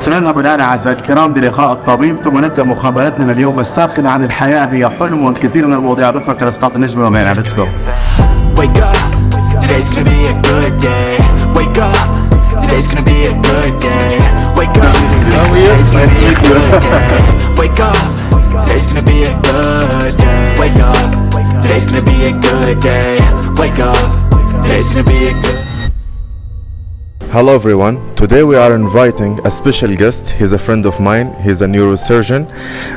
سنذهب الآن أعزائي الكرام بلقاء الطبيب، ثم نبدأ مقابلتنا اليوم الساخنة عن الحياة هي حلم، والكثير من المواضيع ضفك لإسقاط النجم وغيرها. Let's go. Wake up, today's gonna be a good day. Wake up, today's gonna be a good day. Wake up, today's gonna be a good day. Wake up, today's gonna be a good day. Wake up, today's gonna be a good day. Wake up, today's gonna be a good. Hello everyone, today we are inviting a special guest. He's a friend of mine, he's a neurosurgeon,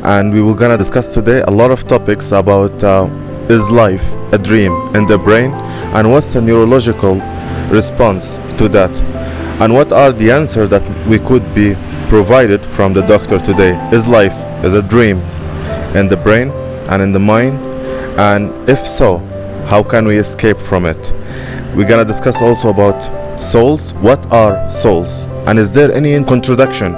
and we were gonna discuss today a lot of topics about is life a dream in the brain, and what's the neurological response to that, and what are the answers that we could be provided from the doctor today. Is life is a dream in the brain and in the mind, and if so, how can we escape from it? We're gonna discuss also about souls. What are souls, and is there any contradiction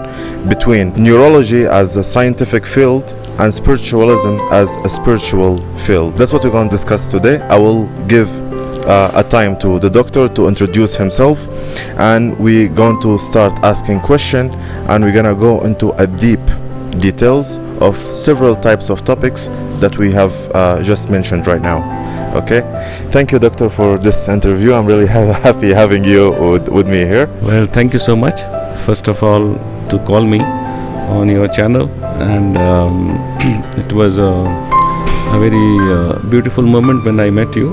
between neurology as a scientific field and spiritualism as a spiritual field? That's what we're going to discuss today. I will give a time to the doctor to introduce himself, and we're going to start asking questions, and we're going to go into a deep details of several types of topics that we have just mentioned right now. Okay, thank you, doctor, for this interview. I'm really happy having you with me here. Well, thank you so much, first of all, to call me on your channel, and it was a very beautiful moment when I met you,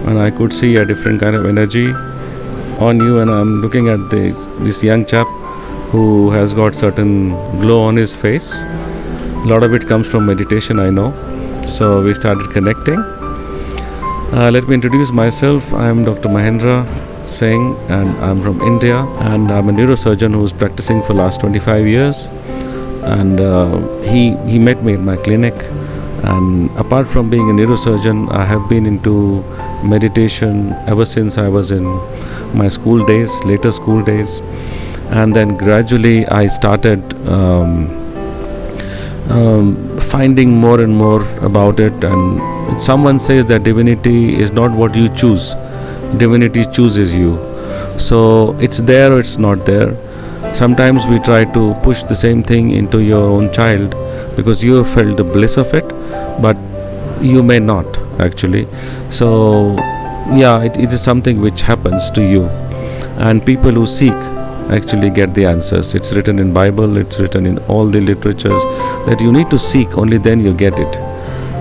and I could see a different kind of energy on you, and I'm looking at this young chap who has got certain glow on his face. A lot of it comes from meditation, I know, so we started connecting. Let me introduce myself. I'm Dr. Mahendra Singh, and I'm from India, and I'm a neurosurgeon who's practicing for the last 25 years, and he met me at my clinic, and apart from being a neurosurgeon, I have been into meditation ever since I was in my school days, later school days, and then gradually I started finding more and more about it. And someone says that divinity is not what you choose, divinity chooses you. So it's there or it's not there. Sometimes we try to push the same thing into your own child because you have felt the bliss of it, but you may not actually. So yeah, it is something which happens to you, and people who seek actually get the answers. It's written in Bible, it's written in all the literatures that you need to seek, only then you get it.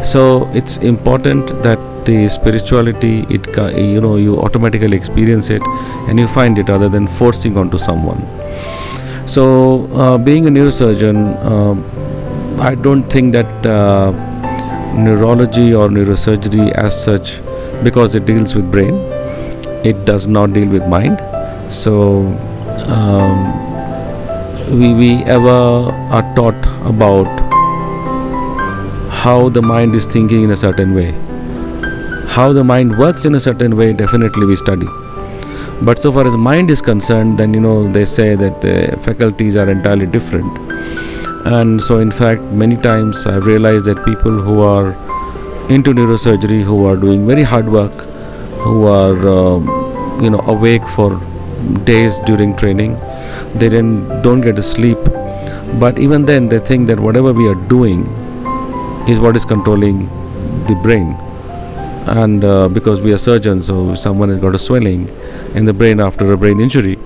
So it's important that the spirituality, you automatically experience it and you find it rather than forcing onto someone. So being a neurosurgeon, I don't think that neurology or neurosurgery as such, because it deals with brain, it does not deal with mind. So we ever are taught about how the mind is thinking in a certain way. How the mind works in a certain way, definitely we study. But so far as mind is concerned, then they say that the faculties are entirely different. And so in fact, many times I've realized that people who are into neurosurgery, who are doing very hard work, who are awake for days during training, they then don't get to sleep. But even then they think that whatever we are doing is what is controlling the brain. And because we are surgeons, so if someone has got a swelling in the brain after a brain injury,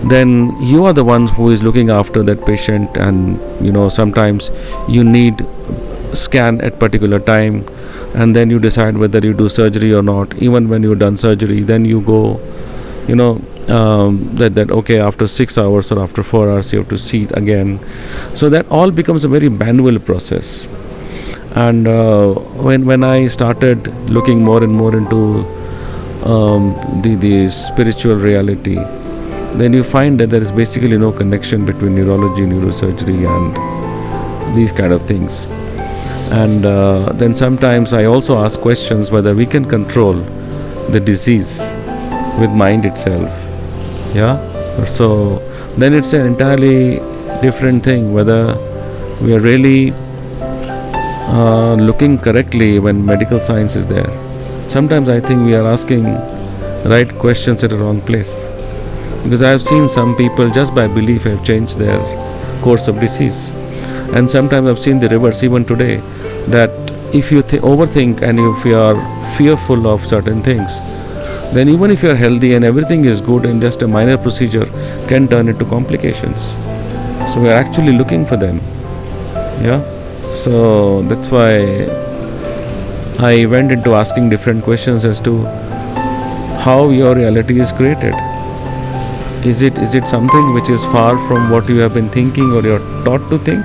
then you are the one who is looking after that patient, and sometimes you need scan at particular time, and then you decide whether you do surgery or not. Even when you've done surgery, then you go that okay, after 6 hours or after 4 hours you have to see it again. So that all becomes a very manual process. And when I started looking more and more into the spiritual reality, then you find that there is basically no connection between neurology, neurosurgery and these kind of things. And then sometimes I also ask questions whether we can control the disease with mind itself. Yeah, so then it's an entirely different thing whether we are really looking correctly when medical science is there. Sometimes I think we are asking right questions at the wrong place. Because I have seen some people just by belief have changed their course of disease. And sometimes I've seen the reverse even today, that if you overthink and if you are fearful of certain things, then even if you are healthy and everything is good and just a minor procedure can turn into complications. So we are actually looking for them. Yeah. So that's why I went into asking different questions as to how your reality is created. Is it something which is far from what you have been thinking or you're taught to think?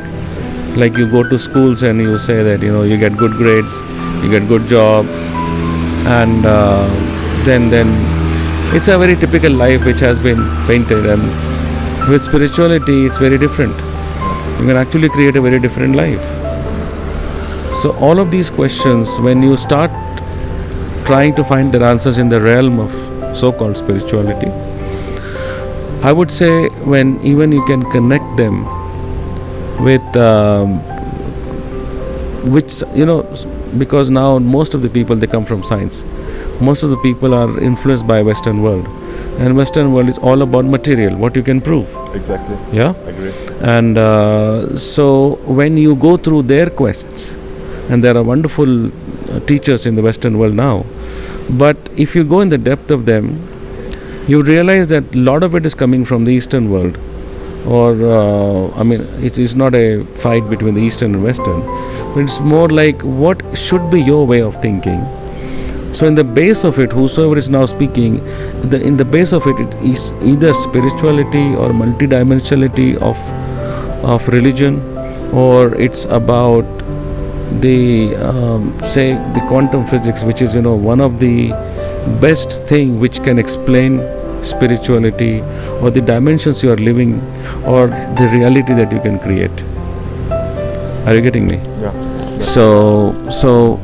Like you go to schools and you say that you get good grades, you get good job, and then it's a very typical life which has been painted. And with spirituality it's very different. You can actually create a very different life. So all of these questions, when you start trying to find their answers in the realm of so-called spirituality, I would say when even you can connect them with because now most of the people, they come from science. Most of the people are influenced by Western world, and Western world is all about material, what you can prove. Exactly. Yeah. Agree. And so when you go through their quests, and there are wonderful teachers in the Western world now, but if you go in the depth of them, you realize that a lot of it is coming from the Eastern world. Or it's not a fight between the Eastern and Western, but it's more like what should be your way of thinking. So in the base of it, whosoever is now speaking, in the base of it is either spirituality or multidimensionality of religion, or it's about the the quantum physics, which is one of the best thing which can explain spirituality or the dimensions you are living or the reality that you can create. Are you getting me? Yeah. So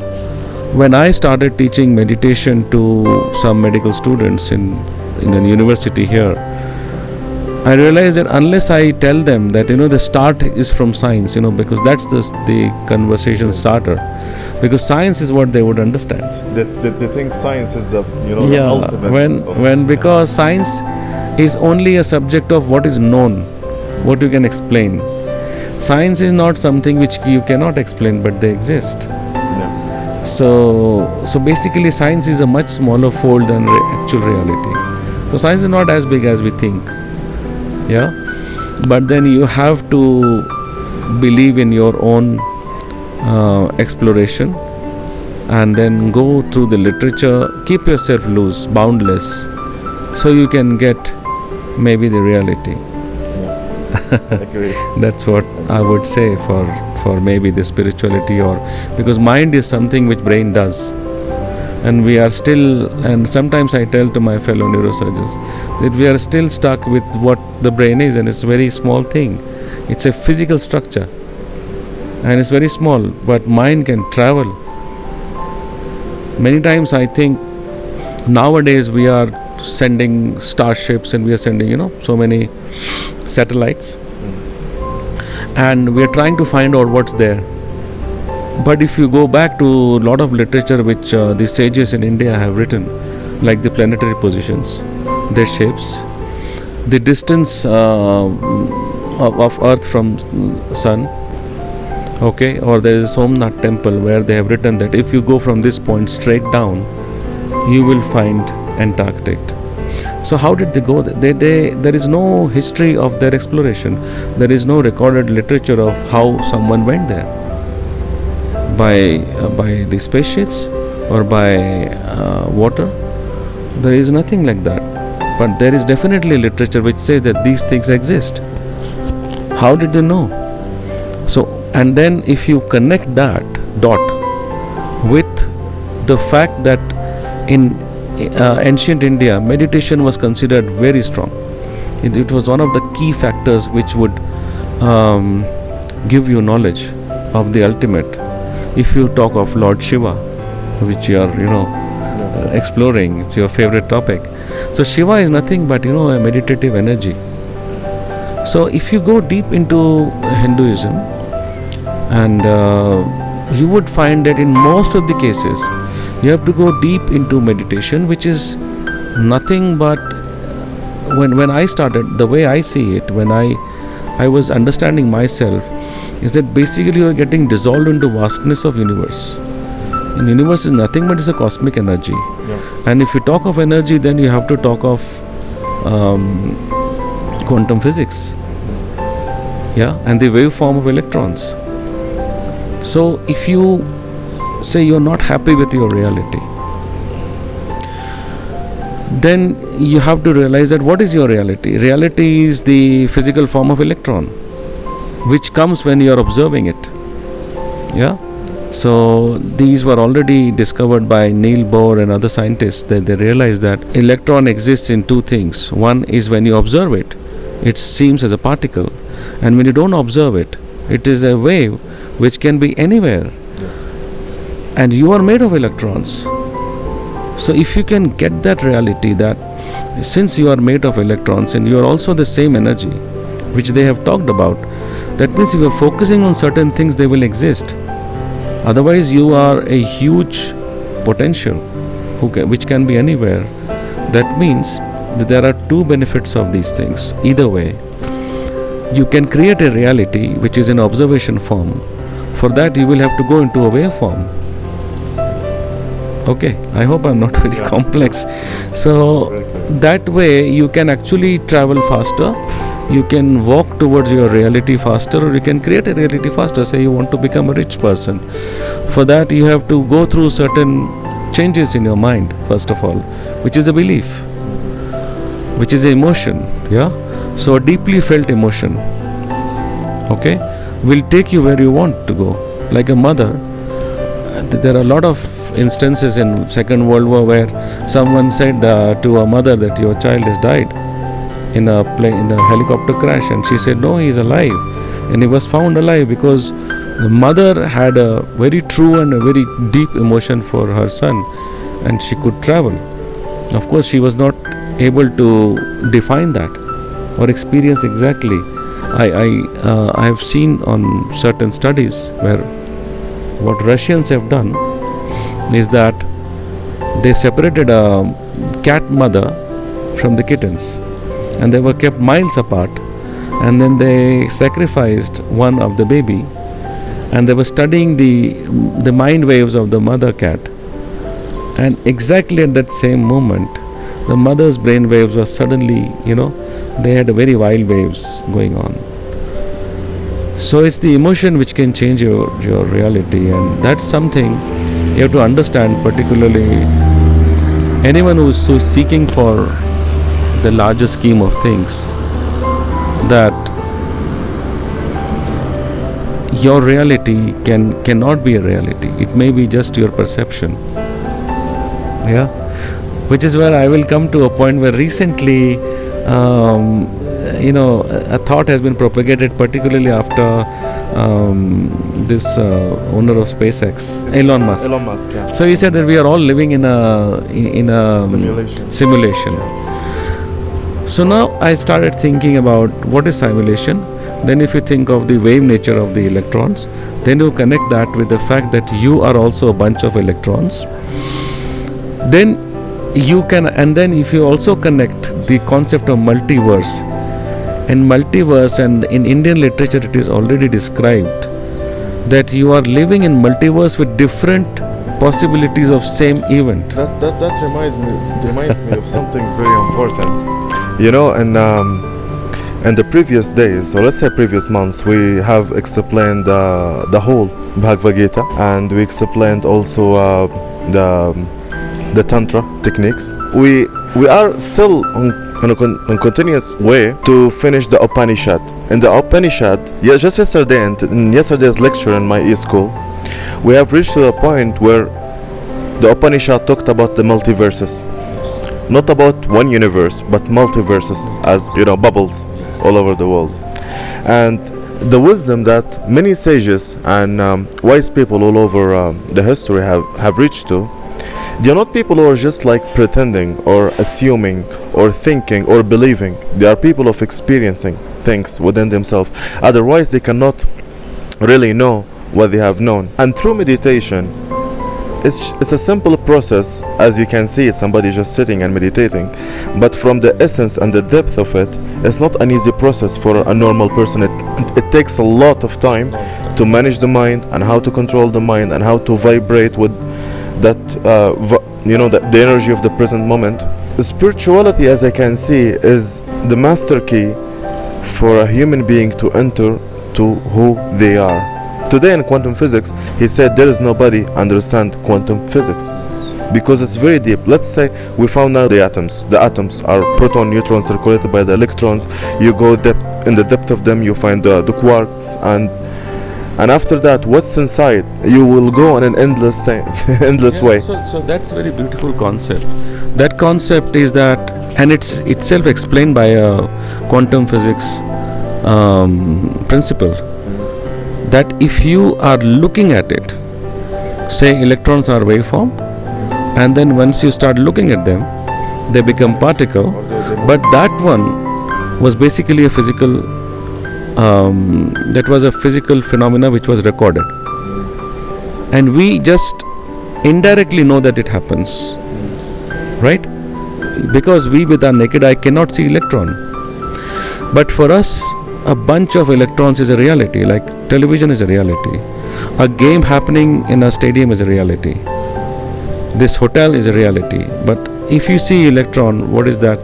when I started teaching meditation to some medical students in a university here, I realized that unless I tell them that the start is from science, because that's the conversation starter, because science is what they would understand. They think science is the the ultimate. Because science is only a subject of what is known, what you can explain. Science is not something which you cannot explain, but they exist. Yeah. So basically science is a much smaller fold than actual reality. So science is not as big as we think. Yeah, but then you have to believe in your own exploration, and then go through the literature, keep yourself loose, boundless, so you can get maybe the reality. Agree. That's what I would say for maybe the spirituality, or because mind is something which brain does. And we are still, and sometimes I tell to my fellow neurosurgeons that we are still stuck with what the brain is, and it's a very small thing. It's a physical structure and it's very small, but mind can travel. Many times I think nowadays we are sending starships and we are sending so many satellites, and we are trying to find out what's there. But if you go back to a lot of literature which the sages in India have written, like the planetary positions, their shapes, the distance of Earth from Sun, okay, or there is a Somnath temple where they have written that if you go from this point straight down, you will find Antarctic. So how did they go there? There is no history of their exploration. There is no recorded literature of how someone went there. By the spaceships or by water, there is nothing like that. But there is definitely literature which says that these things exist. How did they know? So, and then if you connect that dot with the fact that in ancient India, meditation was considered very strong. It was one of the key factors which would give you knowledge of the ultimate. If you talk of Lord Shiva, which you are, exploring, it's your favorite topic. So Shiva is nothing but, a meditative energy. So if you go deep into Hinduism, and you would find that in most of the cases, you have to go deep into meditation, which is nothing but when I started, the way I see it, when I was understanding myself, is that basically you are getting dissolved into vastness of universe. And universe is nothing but is a cosmic energy. And if you talk of energy, then you have to talk of quantum physics, and the waveform of electrons. So if you say you're not happy with your reality, then you have to realize that what is your reality? Reality is the physical form of electron, which comes when you are observing it. So these were already discovered by Niels Bohr and other scientists, that they realized that electron exists in two things. One is when you observe it, it seems as a particle, and when you don't observe it, it is a wave which can be anywhere, and you are made of electrons. So if you can get that reality, that since you are made of electrons and you are also the same energy which they have talked about, that means if you are focusing on certain things, they will exist. Otherwise you are a huge potential which can be anywhere. That means that there are two benefits of these things. Either way, you can create a reality which is in observation form. For that you will have to go into a waveform. Okay, I hope I'm not very complex. So that way you can actually travel faster. You can walk towards your reality faster, or you can create a reality faster. Say you want to become a rich person. For that you have to go through certain changes in your mind, first of all, which is a belief, which is an emotion. So a deeply felt emotion, will take you where you want to go. Like a mother, there are a lot of instances in Second World War where someone said to a mother that your child has died in a helicopter crash, and she said no, he is alive, and he was found alive because the mother had a very true and a very deep emotion for her son, and she could travel. Of course she was not able to define that or experience exactly. I have seen on certain studies where what Russians have done is that they separated a cat mother from the kittens, and they were kept miles apart, and then they sacrificed one of the baby, and they were studying the mind waves of the mother cat, and exactly at that same moment the mother's brain waves were suddenly, they had a very wild waves going on. So it's the emotion which can change your reality, and that's something you have to understand, particularly anyone who is so seeking for the larger scheme of things, that your reality cannot be a reality. It may be just your perception. Which is where I will come to a point where recently a thought has been propagated, particularly after this owner of SpaceX, Elon Musk. So he said that we are all living in a simulation. So now I started thinking about what is simulation. Then if you think of the wave nature of the electrons, then you connect that with the fact that you are also a bunch of electrons. Then you can, and then if you also connect the concept of multiverse, and in Indian literature it is already described that you are living in multiverse with different possibilities of same event. That reminds me of something very important. In the previous days, or let's say previous months, we have explained the whole Bhagavad Gita, and we explained also the Tantra techniques. We are still on a continuous way to finish the Upanishad. In the Upanishad, just yesterday, in yesterday's lecture in my e-school, we have reached to a point where the Upanishad talked about the multiverses. Not about one universe, but multiverses, as bubbles all over the world. And the wisdom that many sages and wise people all over the history have reached to, they are not people who are just like pretending or assuming or thinking or believing. They are people of experiencing things within themselves. Otherwise they cannot really know what they have known. And through meditation, it's a simple process. As you can see, it's somebody just sitting and meditating, but from the essence and the depth of it, it's not an easy process for a normal person. It takes a lot of time to manage the mind and how to control the mind and how to vibrate with that the energy of the present moment. Spirituality, as I can see, is the master key for a human being to enter to who they are. Today in quantum physics, he said there is nobody understand quantum physics because it's very deep. Let's say we found out the atoms. The atoms are proton, neutrons circulated by the electrons. You go in the depth of them, you find the quarks, and after that, what's inside? You will go on an endless way. So that's a very beautiful concept. That concept is that, and it's itself explained by a quantum physics principle, that if you are looking at it, say electrons are waveform, and then once you start looking at them, they become particle, but that one was basically a physical phenomena which was recorded, and we just indirectly know that it happens, right? Because we with our naked eye cannot see electron, but for us a bunch of electrons is a reality. Like television is a reality, a game happening in a stadium is a reality, this hotel is a reality. But if you see electron, what is that?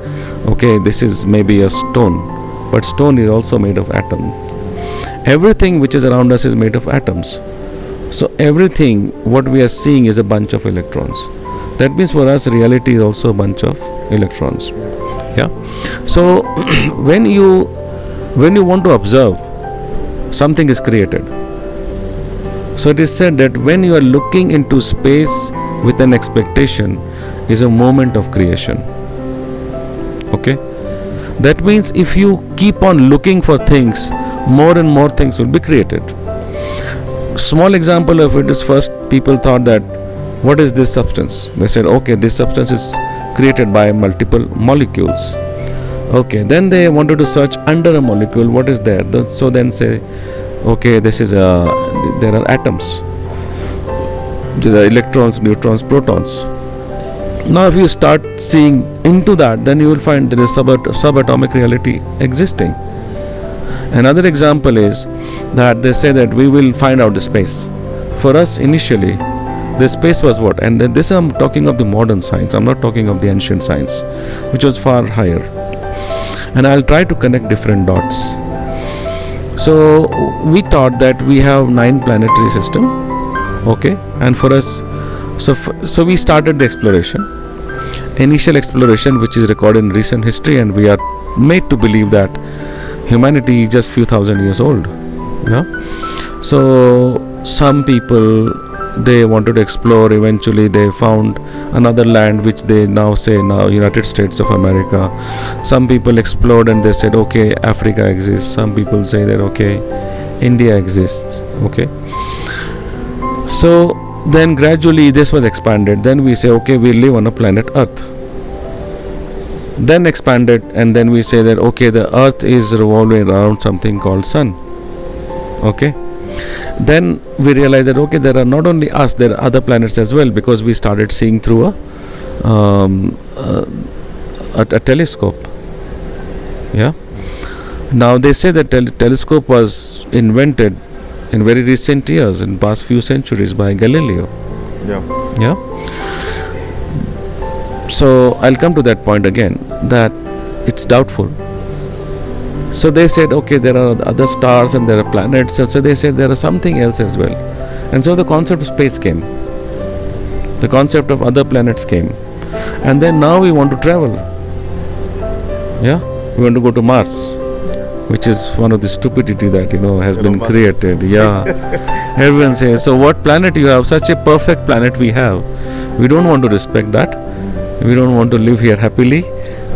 Okay, this is maybe a stone, but stone is also made of atom. Everything which is around us is made of atoms. So everything what we are seeing is a bunch of electrons. That means for us reality is also a bunch of electrons. Yeah. So when you want to observe, something is created. So it is said that when you are looking into space with an expectation is a moment of creation. Okay. That means if you keep on looking for things, more and more things will be created. Small example of it is, first people thought that what is this substance? They said, okay, this substance is created by multiple molecules. Okay, then they wanted to search under a molecule, what is there? So then say, okay, there are atoms, there are electrons, neutrons, protons. Now if you start seeing into that, then you will find there is subatomic reality existing. Another example is that they say that we will find out the space. For us initially, the space was what? And then this I'm talking of the modern science, I'm not talking of the ancient science, which was far higher. And I'll try to connect different dots. So we thought that we have 9 planetary system, okay, and for us, so we started the initial exploration, which is recorded in recent history, and we are made to believe that humanity is just few thousand years old. Yeah. So some people, they wanted to explore. Eventually they found another land which they now say United States of America. Some people explored and they said, okay, Africa exists. Some people say that, okay, India exists. Okay. So then gradually this was expanded. Then we say, okay, we live on a planet Earth. Then expanded, and then we say that, okay, the Earth is revolving around something called Sun. Okay. Then we realize that, okay, there are not only us, there are other planets as well, because we started seeing through a telescope. Yeah. Now they say that telescope was invented in very recent years, in past few centuries, by Galileo. Yeah. Yeah. So I'll come to that point again, that it's doubtful. So they said, okay, there are other stars and there are planets. So they said there is something else as well. And so the concept of space came. The concept of other planets came. And then now we want to travel. Yeah, we want to go to Mars, which is one of the stupidity that has been created. Yeah. Everyone says, so what planet you have? Such a perfect planet we have. We don't want to respect that. We don't want to live here happily.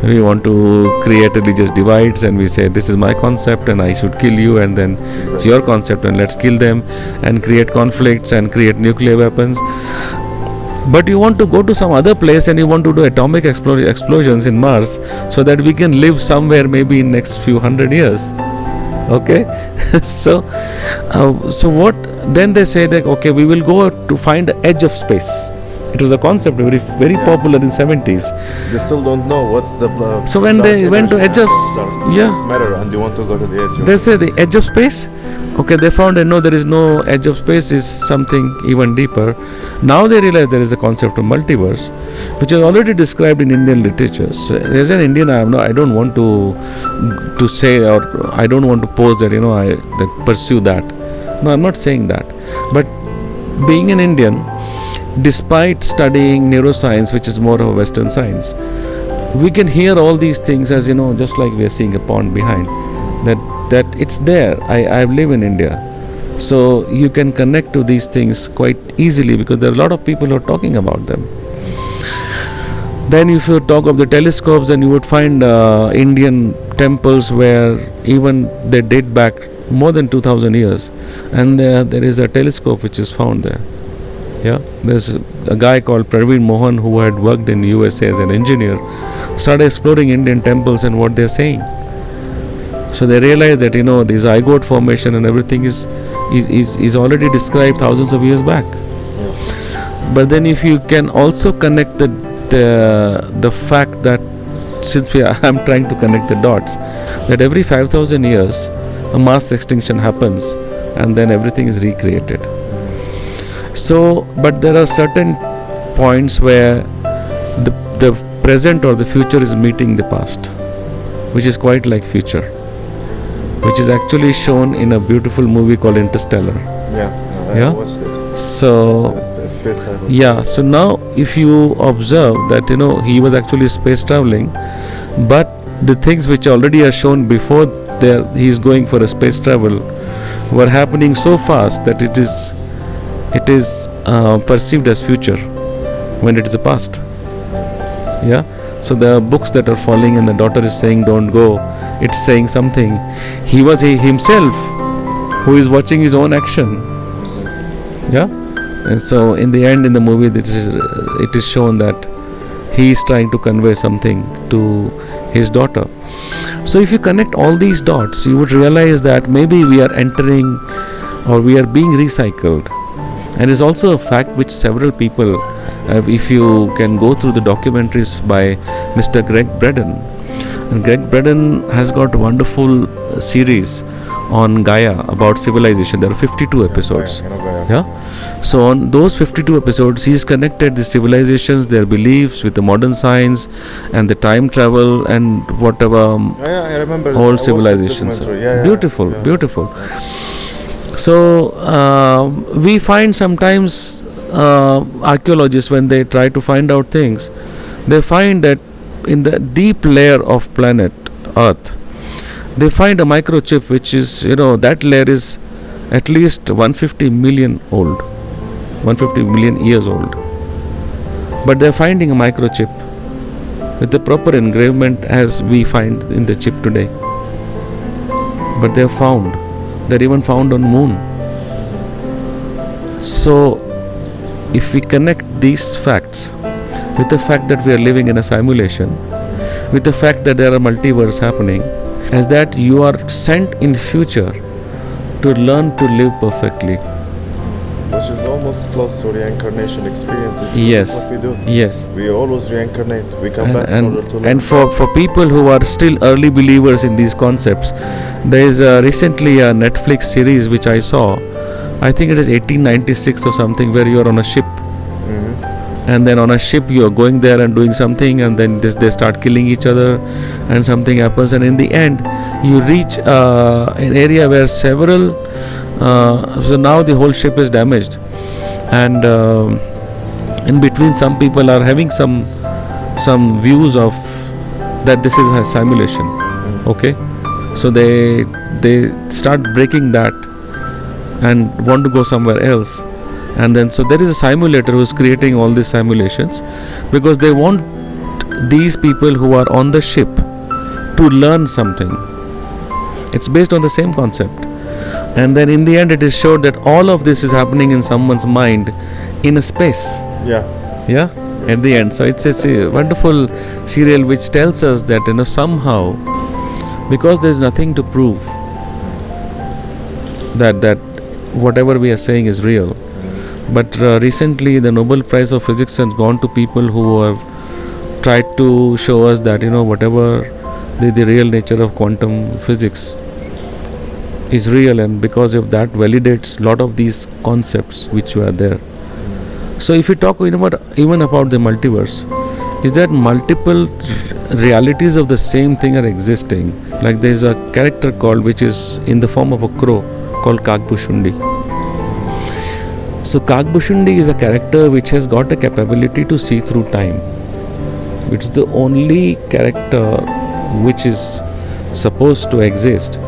We want to create religious divides, and we say this is my concept and I should kill you, and then it's your concept and let's kill them and create conflicts and create nuclear weapons. But you want to go to some other place and you want to do atomic explosions in Mars so that we can live somewhere maybe in next few hundred years. Okay. So what then they say that okay, we will go to find the edge of space. It was a concept very popular in 70s. They still don't know what's the So when they went to edge of matter, and you want to go to the edge. They say the edge of space. Okay, they found that no, there is no edge of space, is something even deeper. Now they realize there is a concept of multiverse, which is already described in Indian literature. So as an Indian, I don't want to say, or I don't want to pose that that pursue that. No, I'm not saying that. But being an Indian, despite studying neuroscience, which is more of a Western science, we can hear all these things as just like we are seeing a pond behind. That it's there. I live in India, so you can connect to these things quite easily because there are a lot of people who are talking about them. Then if you talk of the telescopes, then you would find Indian temples where even they date back more than 2000 years, and there is a telescope which is found there. Yeah, there's a guy called Praveen Mohan who had worked in USA as an engineer, started exploring Indian temples and what they're saying. So they realized that the zygote formation and everything is already described thousands of years back. Yeah. But then if you can also connect the fact that since I'm trying to connect the dots, that every 5,000 years a mass extinction happens and then everything is recreated. So, but there are certain points where the present or the future is meeting the past, which is quite like future, which is actually shown in a beautiful movie called Interstellar. I watched it. So space travel. Yeah, so now if you observe that he was actually space traveling, but the things which already are shown before there he is going for a space travel were happening so fast that it is perceived as future when it is the past. Yeah, so there are books that are falling and the daughter is saying don't go, it's saying something. He himself who is watching his own action. Yeah, and so in the end in the movie it is shown that he is trying to convey something to his daughter. So if you connect all these dots, you would realize that maybe we are entering or we are being recycled. And it's also a fact which several people, if you can go through the documentaries by Mr. Greg Braden, and Greg Braden has got a wonderful series on Gaia about civilization. There are 52 episodes. Yeah. So on those 52 episodes, he's connected the civilizations, their beliefs with the modern science and the time travel and whatever I remember old civilizations. Beautiful. So we find sometimes archaeologists, when they try to find out things, they find that in the deep layer of planet Earth, they find a microchip which is, that layer is at least 150 million years old. But they're finding a microchip with the proper engravement as we find in the chip today. But they're even found on moon. So if we connect these facts with the fact that we are living in a simulation, with the fact that there are multiverse happening, as that you are sent in future to learn to live perfectly. Which is almost close to reincarnation experience. Yes. That's what we do. Yes. We always reincarnate. We come back in order to learn. And for people who are still early believers in these concepts, there is recently a Netflix series which I saw. I think it is 1896 or something, where you are on a ship. And then on a ship you are going there and doing something, and then they start killing each other and something happens, and in the end you reach an area where several so now the whole ship is damaged, and in between some people are having some views of that this is a simulation. Okay, so they start breaking that and want to go somewhere else. And then so there is a simulator who is creating all these simulations because they want these people who are on the ship to learn something. It's based on the same concept. And then in the end it is showed that all of this is happening in someone's mind in a space. Yeah, at the end. So it's a wonderful serial which tells us that somehow, because there is nothing to prove that whatever we are saying is real. But recently the Nobel Prize of Physics has gone to people who have tried to show us that, whatever the real nature of quantum physics is real, and because of that validates a lot of these concepts which were there. So if you talk even about the multiverse, is that multiple realities of the same thing are existing. Like there is a character called, which is in the form of a crow, called Kagbushundi. So Kagbushundi is a character which has got the capability to see through time. It's the only character which is supposed to exist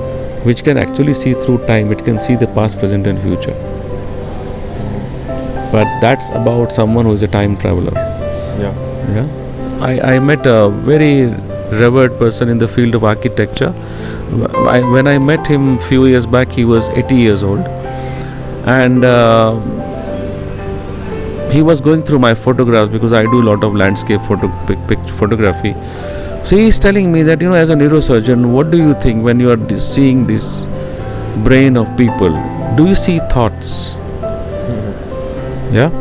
which can actually see through time. It can see the past, present and future. But that's about someone who is a time traveler. Yeah. I met a very revered person in the field of architecture. When I met him a few years back, he was 80 years old. And he was going through my photographs because I do a lot of landscape photography. So he is telling me that, as a neurosurgeon, what do you think when you are seeing this brain of people? Do you see thoughts? Yeah.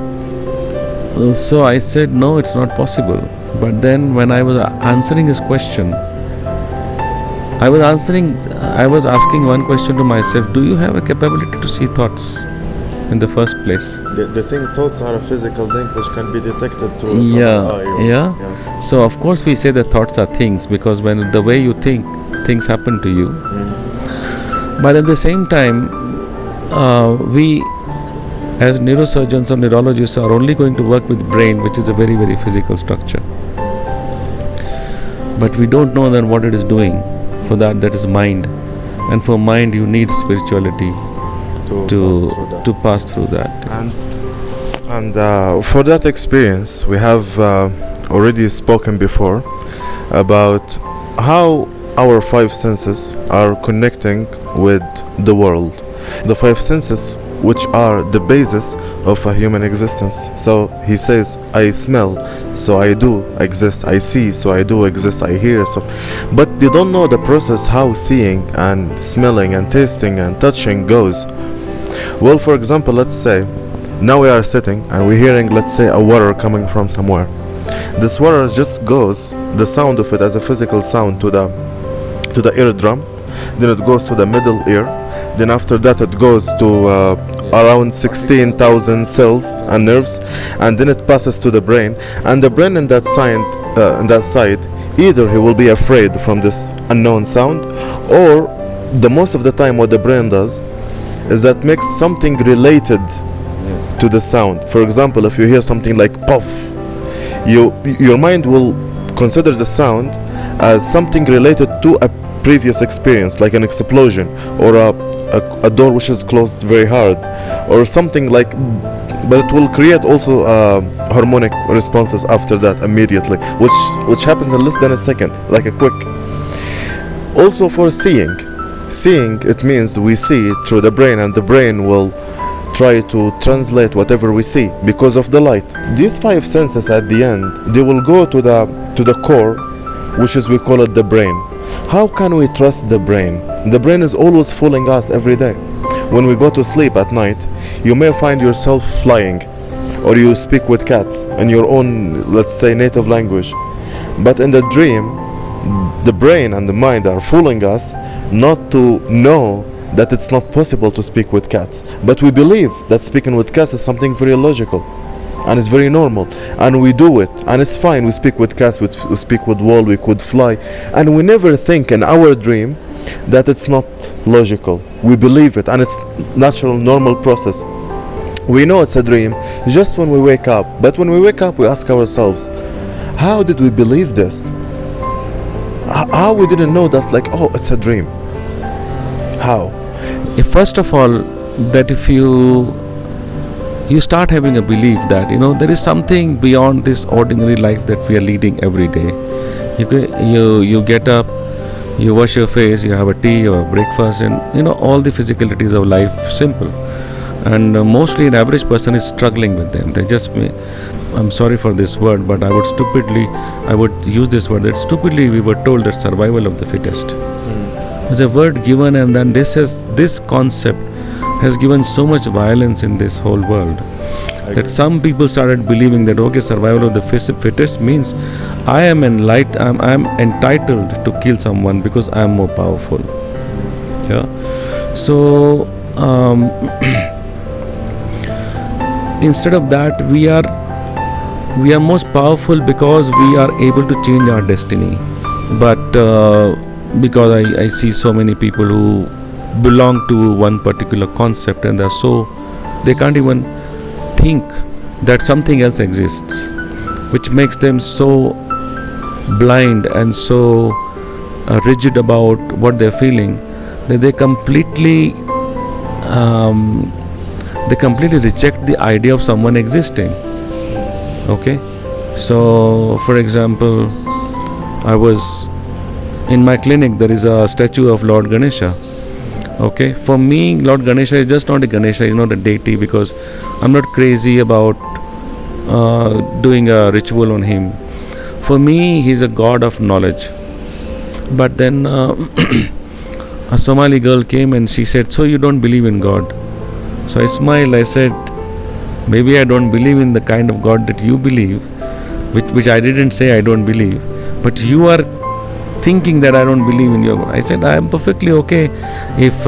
So I said, no, it's not possible. But then when I was answering his question, I was asking one question to myself: do you have a capability to see thoughts in the first place? The thing, thoughts are a physical thing which can be detected through Yeah. So of course we say that thoughts are things, because when the way you think, things happen to you. But at the same time, we as neurosurgeons or neurologists are only going to work with brain, which is a very, very physical structure. But we don't know then what it is doing. For that is mind. And for mind you need spirituality to pass through that. And for that experience, we have already spoken before about how our five senses are connecting with the world. The five senses which are the basis of a human existence. So he says, I smell, so I do exist. I see, so I do exist. I hear, so. But they don't know the process how seeing and smelling and tasting and touching goes. Well, for example, let's say now we are sitting and we're hearing, let's say, a water coming from somewhere. This water just goes, the sound of it as a physical sound, to the eardrum. Then it goes to the middle ear. Then after that it goes to around 16,000 cells and nerves, and then it passes to the brain. And the brain in that side, either he will be afraid from this unknown sound, or the most of the time what the brain does is that makes something related to the sound. For example, if you hear something like puff, your mind will consider the sound as something related to a previous experience, like an explosion or a door which is closed very hard or something like, but it will create also harmonic responses after that immediately, which happens in less than a second, like a quick. Also for seeing, it means we see through the brain, and the brain will try to translate whatever we see because of the light. These five senses at the end, they will go to the core, which is, we call it the brain. How can we trust the brain? The brain is always fooling us every day. When we go to sleep at night, you may find yourself flying, or you speak with cats in your own, let's say, native language. But in the dream, the brain and the mind are fooling us not to know that it's not possible to speak with cats. But we believe that speaking with cats is something very logical, and it's very normal, and we do it, and it's fine. We speak with cats, we speak with wall, we could fly, and we never think in our dream that it's not logical. We believe it, and it's natural, normal process. We know it's a dream just when we wake up, but when we wake up we ask ourselves, how did we believe this? How we didn't know that, like, oh, it's a dream? How? First of all, that if you start having a belief that there is something beyond this ordinary life that we are leading every day. You get up, you wash your face, you have a tea or a breakfast, and all the physicalities of life simple. And mostly an average person is struggling with them. They just I'm sorry for this word, but I would use this word, that stupidly we were told that survival of the fittest. There's a word given, and then this concept has given so much violence in this whole world that some people started believing that okay, survival of the fittest means I am I'm entitled to kill someone because I am more powerful. Yeah. So instead of that, we are most powerful because we are able to change our destiny. But because I see so many people who belong to one particular concept and they can't even think that something else exists, which makes them so blind and so rigid about what they're feeling that they completely reject the idea of someone existing. Okay, so for example, I was in my clinic. There is a statue of Lord Ganesha. Okay, for me, Lord Ganesha is just not a Ganesha. He's not a deity because I'm not crazy about doing a ritual on him. For me, he's a god of knowledge. But then a Somali girl came and she said, "So you don't believe in God?" So I smiled. I said, "Maybe I don't believe in the kind of God that you believe," which I didn't say I don't believe, but you are thinking that I don't believe in your God. I said I am perfectly okay if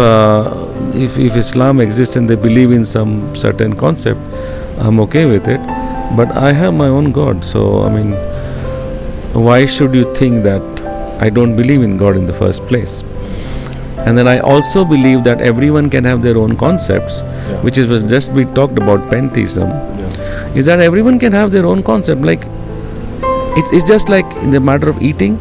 Islam exists and they believe in some certain concept. I'm okay with it, but I have my own God. So I mean, why should you think that I don't believe in God in the first place? And then I also believe that everyone can have their own concepts, which was just we talked about pantheism. Is that everyone can have their own concept? Like it's just like in the matter of eating.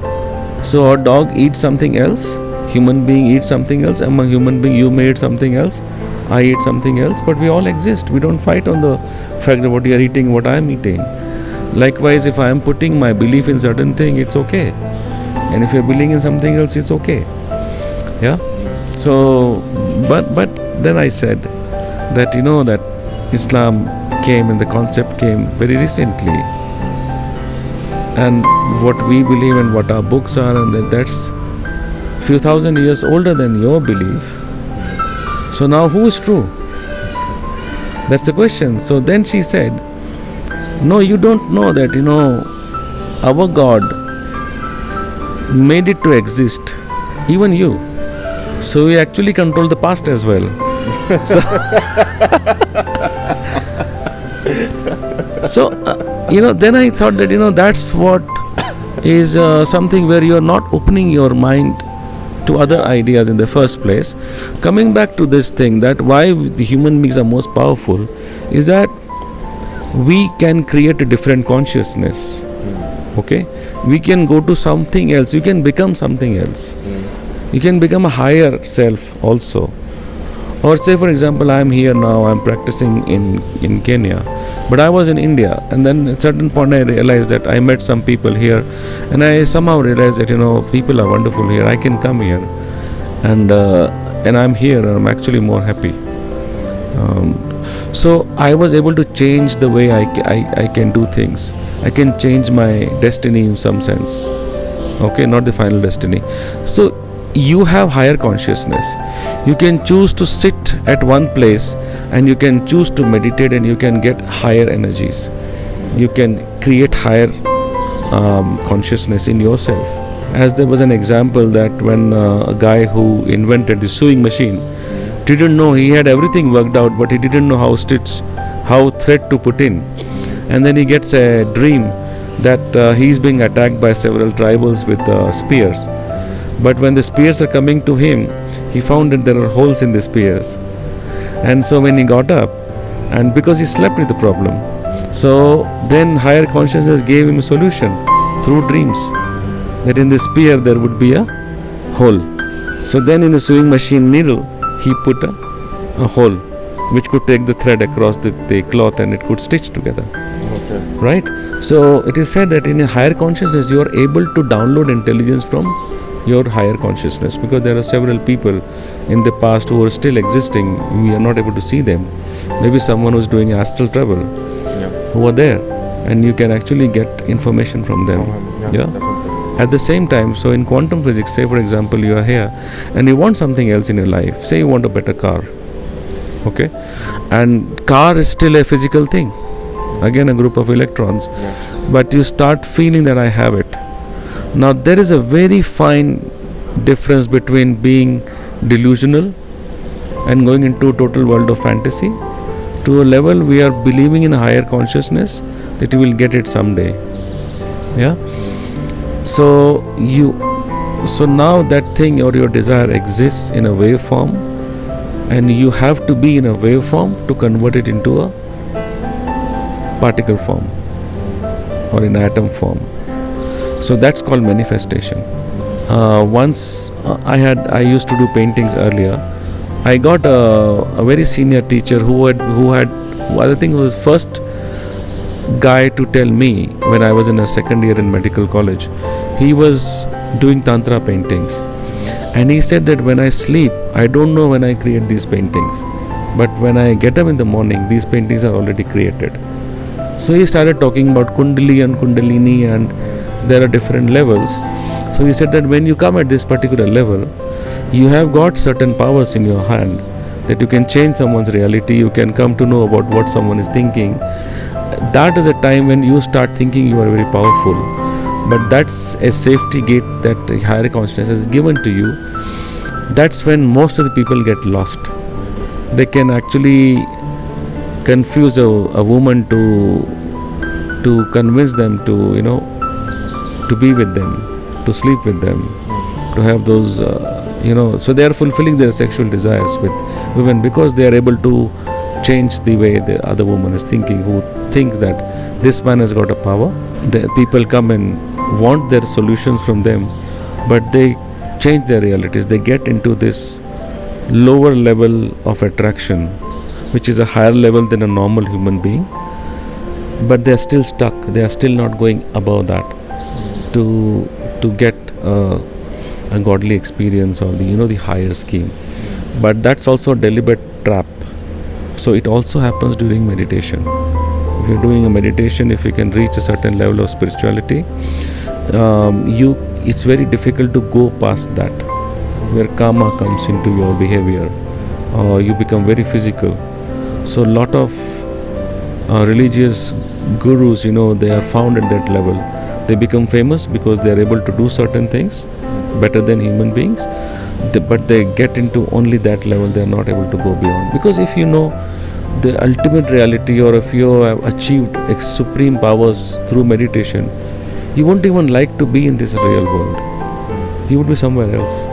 So a dog eats something else, human being eats something else, I'm a human being, you may eat something else, I eat something else, but we all exist. We don't fight on the fact that what you are eating, what I am eating. Likewise, if I am putting my belief in certain thing, it's okay. And if you are believing in something else, it's okay. Yeah. So, but then I said that that Islam came and the concept came very recently. And what we believe and what our books are, and that's few thousand years older than your belief. So now who is true? That's the question. So then she said, no, you don't know that, our God made it to exist, even you. So we actually control the past as well. So then I thought that, that's what is something where you're not opening your mind to other ideas in the first place. Coming back to this thing, that why the human beings are most powerful is that we can create a different consciousness. Okay? We can go to something else. You can become something else. You can become a higher self also. Or say for example, I am here now, I am practicing in Kenya, but I was in India, and then at a certain point I realized that I met some people here, and I somehow realized that people are wonderful here, I can come here, and I'm here, and I'm actually more happy. So I was able to change the way I can do things. I can change my destiny in some sense. Okay, not the final destiny. So you have higher consciousness. You can choose to sit at one place and you can choose to meditate and you can get higher energies. You can create higher consciousness in yourself. As there was an example that when a guy who invented the sewing machine didn't know, he had everything worked out, but he didn't know how thread to put in. And then he gets a dream that he's being attacked by several tribals with spears. But when the spears are coming to him, he found that there are holes in the spears. And so when he got up, and because he slept with the problem, so then higher consciousness gave him a solution through dreams, that in the spear there would be a hole. So then in the sewing machine needle, he put a hole which could take the thread across the cloth and it could stitch together. Okay. Right? So it is said that in a higher consciousness you are able to download intelligence from your higher consciousness, because there are several people in the past who are still existing. We are not able to see them. Maybe someone who's doing astral travel, who are there, and you can actually get information from them. At the same time, so in quantum physics, say for example you are here and you want something else in your life. Say you want a better car. Okay, and car is still a physical thing. Again, a group of electrons, but you start feeling that I have it. Now there is a very fine difference between being delusional and going into a total world of fantasy to a level we are believing in a higher consciousness that you will get it someday. Yeah. So now that thing or your desire exists in a waveform, and you have to be in a waveform to convert it into a particle form or in atom form. So that's called manifestation. Once I used to do paintings earlier. I got a very senior teacher who I think was first guy to tell me when I was in a second year in medical college. He was doing tantra paintings, and he said that when I sleep, I don't know when I create these paintings, but when I get up in the morning, these paintings are already created. So he started talking about Kundali and Kundalini, and there are different levels. So he said that when you come at this particular level, you have got certain powers in your hand that you can change someone's reality, you can come to know about what someone is thinking. That is a time when you start thinking you are very powerful. But that's a safety gate that higher consciousness has given to you. That's when most of the people get lost. They can actually confuse a woman to convince them to be with them, to sleep with them, to have those so they are fulfilling their sexual desires with women because they are able to change the way the other woman is thinking, who think that this man has got a power. The people come and want their solutions from them, but they change their realities. They get into this lower level of attraction, which is a higher level than a normal human being, but they are still stuck. They are still not going above that to get a godly experience or the higher scheme. But that's also a deliberate trap. So it also happens during meditation. If you're doing a meditation, if you can reach a certain level of spirituality, it's very difficult to go past that, where karma comes into your behavior, or you become very physical. So a lot of religious gurus, they are found at that level. They become famous because they are able to do certain things better than human beings, but they get into only that level. They are not able to go beyond, because if you know the ultimate reality, or if you have achieved supreme powers through meditation, you won't even like to be in this real world. You would be somewhere else.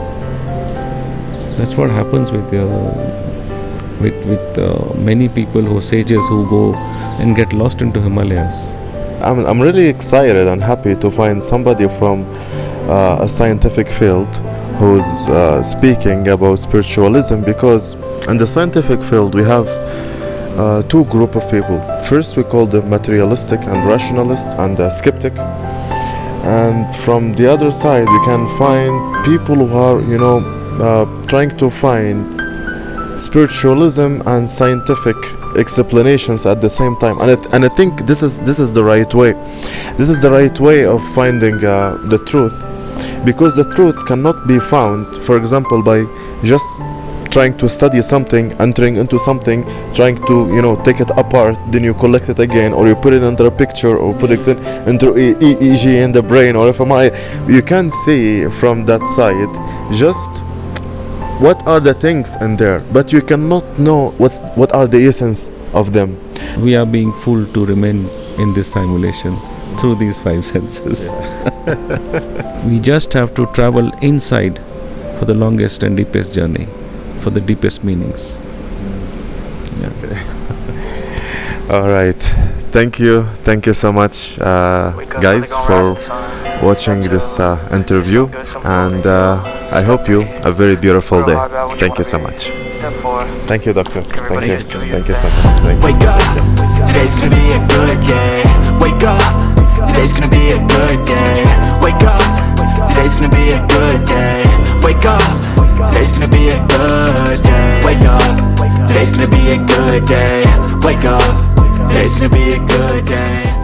That's what happens with many people who are sages who go and get lost into Himalayas. I'm really excited and happy to find somebody from a scientific field who's speaking about spiritualism, because in the scientific field we have two group of people. First, we call them materialistic and rationalist and skeptic, and from the other side we can find people who are trying to find spiritualism and scientific explanations at the same time, and I think this is the right way. This is the right way of finding the truth, because the truth cannot be found, for example, by just trying to study something, entering into something, trying to take it apart, then you collect it again, or you put it under a picture, or put it into EEG in the brain or fMRI. You can see from that side just what are the things in there, but you cannot know what are the essence of them. We are being fooled to remain in this simulation through these five senses. We just have to travel inside for the longest and deepest journey, for the deepest meanings. Yeah. Okay. All right. Thank you so much, guys, for watching this interview, and I hope you a very beautiful day. Thank you so much. Thank you, doctor. Thank you so much. Thank you. Wake up, today's gonna be a good day. Wake up, today's gonna be a good day. Wake up, today's gonna be a good day. Wake up, today's gonna be a good day. Wake up, today's gonna be a good day. Wake up, today's gonna be a good day.